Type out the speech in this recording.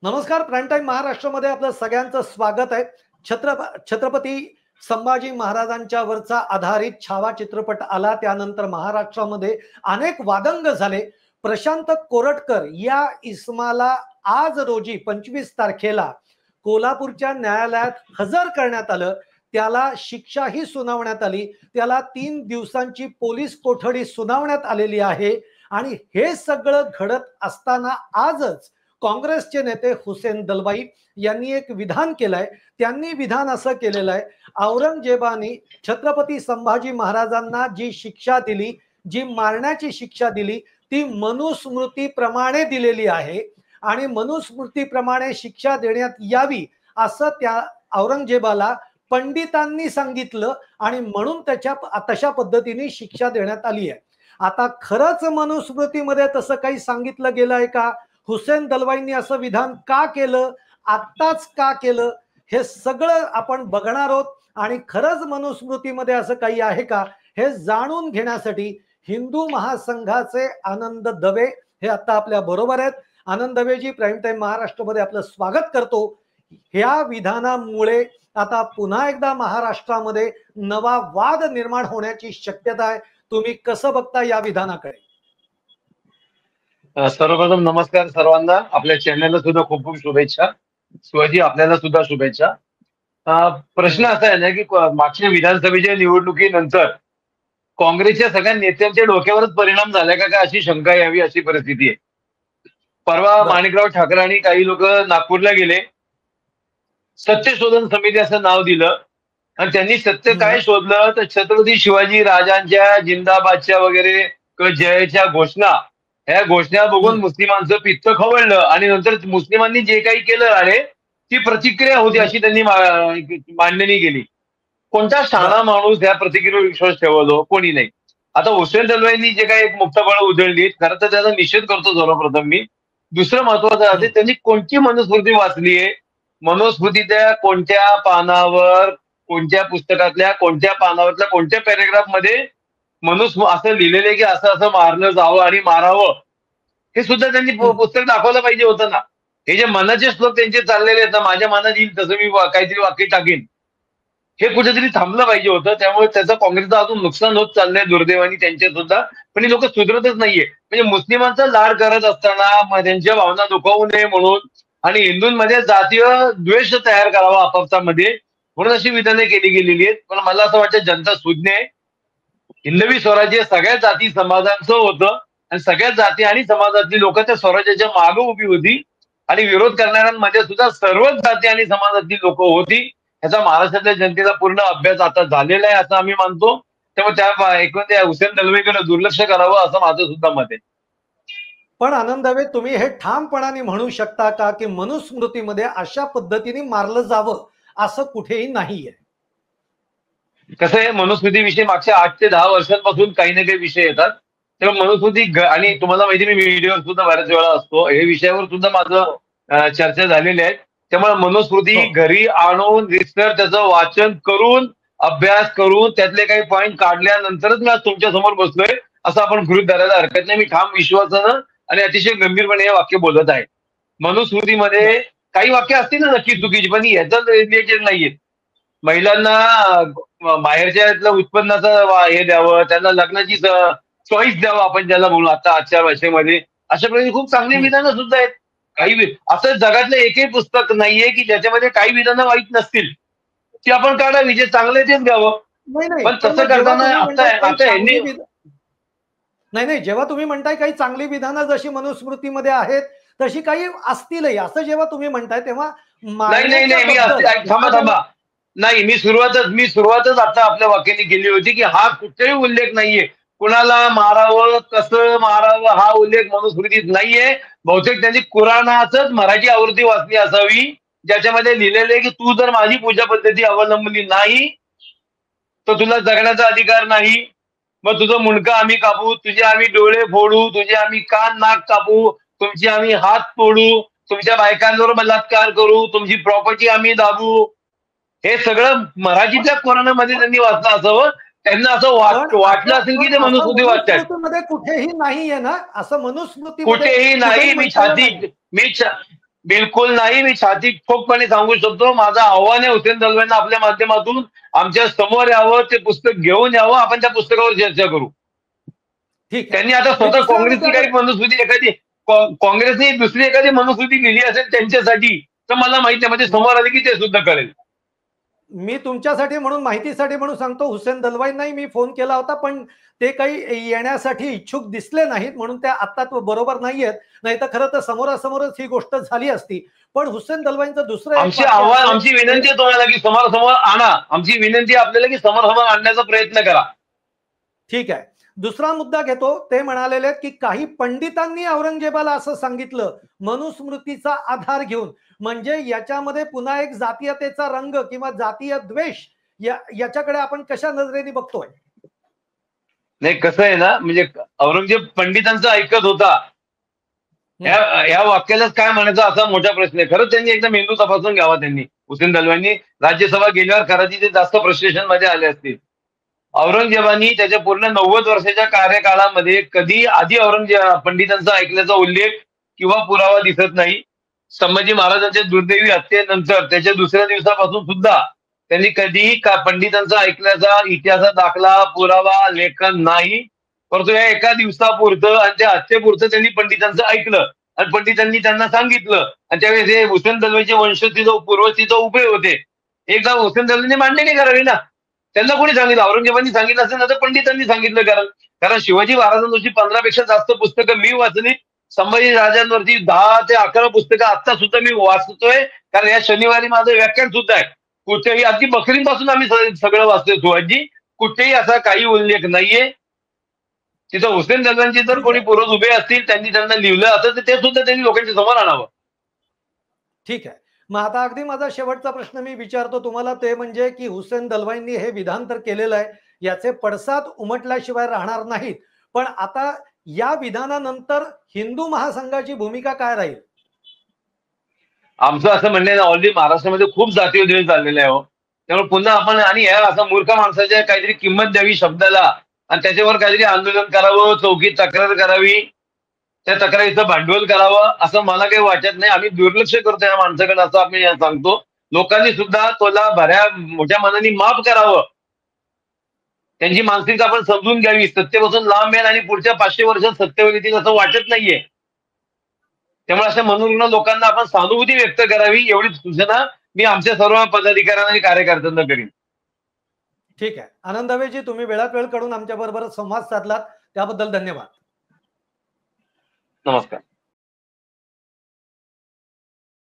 नमस्कार. Prime time महाराष्ट्रामध्ये आपलं सगळ्यांचं स्वागत आहे. छत्रपती संभाजी महाराजांच्या वरचा आधारित छावा चित्रपट आला. त्यानंतर महाराष्ट्रामध्ये अनेक वादंग झाले. प्रशांत कोरटकर या इसमाला आज रोजी 25 तारखेला कोल्हापूरच्या न्यायालयात हजर करण्यात आलं. त्याला शिक्षाही सुनावण्यात आली. त्याला 3 दिवसांची पोलीस कोठडी सुनावण्यात आलेली आहे. आणि हे सगळं घडत असताना आजच काँग्रेसचे नेते हुसेन दलवाई यांनी एक विधान केलंय. त्यांनी विधान असं केलेलं आहे, औरंगजेबाने छत्रपती संभाजी महाराजांना जी शिक्षा दिली, जी मारण्याची शिक्षा दिली, ती मनुस्मृतीप्रमाणे दिलेली आहे आणि मनुस्मृतीप्रमाणे शिक्षा देण्यात यावी असं त्या औरंगजेबाला पंडितांनी सांगितलं आणि म्हणून तशा पद्धतीने शिक्षा देण्यात आली आहे. आता खरंच मनुस्मृतीमध्ये तसं काही सांगितलं गेलं आहे का? हुसेन दलवाईंनी असं विधान का केलं, आत्ताच का केलं, हे सगळं आपण बघणार आहोत. आणि खरंच मनुस्मृतीमध्ये असं काही आहे का हे जाणून घेण्यासाठी हिंदू महासंघाचे आनंद दवे हे आता आपल्या बरोबर आहेत. आनंद दवेजी, प्राईम टाइम महाराष्ट्रामध्ये आपलं स्वागत करतो. ह्या विधानामुळे आता पुन्हा एकदा महाराष्ट्रामध्ये नवा वाद निर्माण होण्याची शक्यता आहे. तुम्ही कसं बघता या विधानाकडे? सर्वप्रथम नमस्कार सर्वांना. आपल्या चॅनलला सुद्धा खूप खूप शुभेच्छा. शिवाजी, आपल्याला सुद्धा शुभेच्छा. प्रश्न असा आहे ना की मागच्या विधानसभेच्या निवडणुकीनंतर काँग्रेसच्या सगळ्या नेत्यांच्या डोक्यावरच परिणाम झाला का अशी शंका यावी, अशी परिस्थिती आहे. परवा माणिकराव ठाकरे आणि काही लोक नागपूरला गेले. सत्य शोधन समिती असं नाव दिलं आणि त्यांनी सत्य काय शोधलं तर छत्रपती शिवाजी राजांच्या जिंदाबादच्या वगैरे जयच्या घोषणा, ह्या घोषणा बघून मुस्लिमांचं पित्त खवळलं आणि नंतर मुस्लिमांनी जे काही केलं आहे ती प्रतिक्रिया होती अशी त्यांनी मांडणी केली. कोणता शहाणा माणूस या प्रतिक्रियेवर विश्वास ठेवतो? कोणी नाही. आता हुसेन दलवाईंनी जे काही एक मुक्तपणे उधळली, खरं तर त्याचा निषेध करतो सर्वप्रथम मी. दुसरं महत्वाचं आहे, त्यांनी कोणती मनुस्मृती वाचली आहे, मनुस्मृतीच्या कोणत्या पानावर, कोणत्या पुस्तकातल्या कोणत्या पानावरच्या कोणत्या पॅरेग्राफ मध्ये असं लिहिलेलं आहे की असं असं मारलं जावं आणि मारावं, हे सुद्धा त्यांनी पुस्तक दाखवलं पाहिजे होतं ना. हे जे मनाचे श्लोक त्यांचे चाललेले आहेत ना, माझ्या मनात येईल तसं मी काहीतरी वाक्य टाकेन, हे कुठेतरी थांबलं पाहिजे होतं. त्यामुळे त्याचं काँग्रेसचं अजून नुकसान होत चाललंय दुर्दैवानी त्यांच्या सुद्धा. पण ही लोक सुधरतच नाहीये. म्हणजे मुस्लिमांचा लाड करत असताना त्यांच्या भावना दुखावू नये म्हणून आणि हिंदूंमध्ये जातीय द्वेष तयार करावा आपापसामध्ये म्हणून अशी विधाने केली गेलेली आहेत. पण मला असं वाटतं जनता सुज्ञ आहे. हिंदवी स्वराज्य सगळ्या जाती समाजांचं होतं आणि सगळ्या जाती आणि समाजातली लोक त्या स्वराज्याच्या मागे उभी होती आणि विरोध करणाऱ्यांमध्ये सुद्धा सर्वच जाती आणि समाजातली लोक होती. ह्याचा महाराष्ट्रातल्या जनतेचा पूर्ण अभ्यास आता झालेला आहे असं आम्ही मानतो. त्यामुळे त्या एकूण हुसेन दलवाईकडे दुर्लक्ष करावं असं माझं सुद्धा मत आहे. पण आनंद दवे, तुम्ही हे ठामपणाने म्हणू शकता का की मनुस्मृतीमध्ये अशा पद्धतीने मारलं जावं असं कुठेही नाहीये? कसं आहे, मनुस्मृतीविषयी मागच्या 8 ते 10 वर्षांपासून काही ना काही विषय येतात. तेव्हा मनुस्मृती आणि तुम्हाला माहिती, मी व्हिडिओवर सुद्धा बऱ्याच वेळा असतो, हे विषयावर सुद्धा माझं चर्चा झालेली आहे. त्यामुळे मनुस्मृती घरी आणून रिसर्च, त्याचं वाचन करून, अभ्यास करून त्यातले काही पॉईंट काढल्यानंतरच मी आज तुमच्या समोर बसलोय असं आपण गृहीत धरायला हरकत नाही. मी ठाम विश्वासानं आणि अतिशय गंभीरपणे हे वाक्य बोलत आहे. मनुस्मृतीमध्ये काही वाक्य असतील ना नक्की चुकीची, पण ह्याचं रिलेटेड नाहीये. महिलांना बाहेरच्या उत्पन्नाचं हे द्यावं, त्यांना लग्नाची चॉईस द्यावं आपण ज्याला बोलू आता आजच्या भाषेमध्ये, अशा प्रकारे खूप चांगली विधानं सुद्धा आहेत. काही असं जगातलं एकही पुस्तक नाहीये की ज्याच्यामध्ये काही विधानं वाईट नसतील, ती आपण काढावी, जे चांगले तेच द्यावं. पण तसं करताना आता यांनी नाही, जेव्हा तुम्ही म्हणताय काही चांगली विधानं जशी मनुस्मृतीमध्ये आहेत तशी काही असतीलही असं जेव्हा तुम्ही म्हणताय तेव्हा नाही, थांबा. नाही, मी सुरुवातच आता आपल्या वाक्याने केली होती की हा कुठेही उल्लेख नाहीये कुणाला मारावं, कसं मारावं, हा उल्लेख मनुस्मृतीत नाहीये. बहुतेक त्यांनी कुराणाचंच मराठी आवृत्ती वाचली असावी ज्याच्यामध्ये लिहिलेलं आहे की तू जर माझी पूजा पद्धती अवलंबली नाही तर तुला जगण्याचा अधिकार नाही. मग तुझं मुंडकं आम्ही कापू, तुझे आम्ही डोळे फोडू, तुझे आम्ही कान नाक कापू, तुमचे आम्ही हात तोडू, तुमच्या बायकांवर बलात्कार करू, तुमची प्रॉपर्टी आम्ही दाबू. हे सगळं मराठीच्या कोराणामध्ये त्यांनी वाचलं असावं. त्यांना असं वाटलं असेल की ते मनुस्मृती वाचतात. कुठेही नाहीये ना असं मनुस्मृती, कुठेही नाही. बिलकुल नाही. मी छाती ठोकपणे सांगू शकतो, माझं आव्हान आहे हुसेन दलवाईंना आपल्या माध्यमातून आमच्या समोर यावं, ते पुस्तक घेऊन यावं, आपण त्या पुस्तकावर चर्चा करू. ठीक आहे. त्यांनी आता मी स्वतः दुसऱ्या काँग्रेसची काही मुद्द्याकडे मनुस्मृती एखादी काँग्रेसने दुसरी एखादी मनुस्मृती लिहिली असेल त्यांच्यासाठी, तर मला माहिती नाही, म्हणजे समोर आले की ते सुद्धा कळेल. मी तुमच्यासाठी म्हणून, माहितीसाठी म्हणून सांगतो, हुसेन दलवाईंनाही मी फोन केला होता, पण ते काही येण्यासाठी इच्छुक दिसले नाहीत, म्हणून त्या आता बरोबर नाहीयेत. नाही तर खरं तर समोरासमोरच ही गोष्ट झाली असती. पण हुसेन दलवाईंचं दुसरं एक आमची वाक्य आव्हान, असं आहे आमची की विनंती आहे तुम्हाला की समोरासमोर आणा. आमची विनंती आहे आपल्याला की समोरासमोर आणण्याचा प्रयत्न करा. ठीक आहे. दुसरा मुद्दा घेतो. ते म्हणालेले आहेत की काही पंडितांनी औरंगजेबाला असं सांगितलं मनुस्मृतीचा आधार घेऊन, म्हणजे याच्यामध्ये पुन्हा एक जातीयतेचा रंग किंवा जातीय द्वेष याच्याकडे आपण कशा नजरेने बघतोय? नाही, कसं आहे ना, म्हणजे औरंगजेब पंडितांचं ऐकत होता. हम्म. या वाक्यालाच काय म्हणायचं असा मोठा प्रश्न आहे. खरंच त्यांनी एकदा मेंदू तपासून घ्यावा. त्यांनी हुसेन दलवाईंनी राज्यसभा गेल्यावर कदाचित ते जास्त फ्रस्ट्रेशन मध्ये आले असतील. औरंगजेबानी त्याच्या पूर्ण 90 वर्षाच्या कार्यकाळामध्ये कधी आधी औरंगजेब पंडितांचा ऐकल्याचा उल्लेख किंवा पुरावा दिसत नाही. संभाजी महाराजांच्या दुर्दैवी हत्येनंतर त्याच्या दुसऱ्या दिवसापासून सुद्धा त्यांनी कधीही पंडितांचा ऐकल्याचा इतिहासात दाखला, पुरावा, लेखन नाही. परंतु या एका दिवसापुरतं आणि त्या हत्येपुरतं त्यांनी पंडितांचं ऐकलं आणि पंडितांनी त्यांना सांगितलं, आणि त्यावेळेस हे हुसेन दलवाईचे वंशज तिथं पूर्वज तिथं उभे होते. एकदा हुसेन दलवाईंनी मांडणी करावी ना. त्यांना कोणी सांगितलं? औरंगजेबानी सांगितलं असेल ना, तर पंडितांनी सांगितलं. कारण कारण शिवाजी महाराजांवरची 15 पेक्षा जास्त पुस्तकं मी वाचली. संभाजी राजांवरती 10 ते 11 पुस्तकं आता सुद्धा मी वाचतोय. कारण या शनिवारी माझं व्याख्यान सुद्धा आहे. कुठेही अगदी बकरींपासून आम्ही सगळं वाचतोय सुहासजी. कुठेही असा काही उल्लेख नाहीये. तिथं हुसेन दलवाईंचे जर ठीक कोणी आहे. पूर्वज उभे असतील, त्यांनी त्यांना लिहिलं असेल, तर ते सुद्धा त्यांनी लोकांच्या समोर आणावं. ठीक आहे. मग आता अगदी माझा शेवटचा प्रश्न मी विचारतो तुम्हाला, ते म्हणजे की हुसेन दलवाईंनी हे विधान तर केलेलं आहे, याचे पडसाद उमटल्याशिवाय राहणार नाहीत. पण आता या विधानानंतर हिंदू महासंघाची भूमिका काय राहील? आमचं असं म्हणणं आहे ना, ऑलरेडी महाराष्ट्रामध्ये खूप जातीय द्वेष झालेला आहे हो. त्यामुळे पुन्हा आपण आणि या असं मूर्ख माणसाच्या काहीतरी किंमत द्यावी शब्दाला आणि त्याच्यावर काहीतरी आंदोलन करावं, चौकीत तक्रार करावी, त्या तक्रारीचं भांडवल करावं, असं मला काही वाटत नाही. आम्ही दुर्लक्ष करतो या माणसाकडे, असं आम्ही सांगतो. लोकांनी सुद्धा त्याला भऱ्या मोठ्या मनाने माफ करावं. त्यांची मानसिकता आपण समजून घ्यावी. सत्तेपासून लांब आहे आणि पुढच्या 500 वर्षात सत्तेवर येतील असं वाटत नाहीये. त्यामुळे अशा मनोरुग्ण लोकांना आपण सहानुभूती व्यक्त करावी, एवढीच सूचना मी आमच्या सर्व पदाधिकाऱ्यांना आणि कार्यकर्त्यांना करीन. ठीक आहे. आनंद हवेजी, तुम्ही वेळात वेळ काढून आमच्या बरोबर संवाद साधलात, त्याबद्दल धन्यवाद. नमस्कार.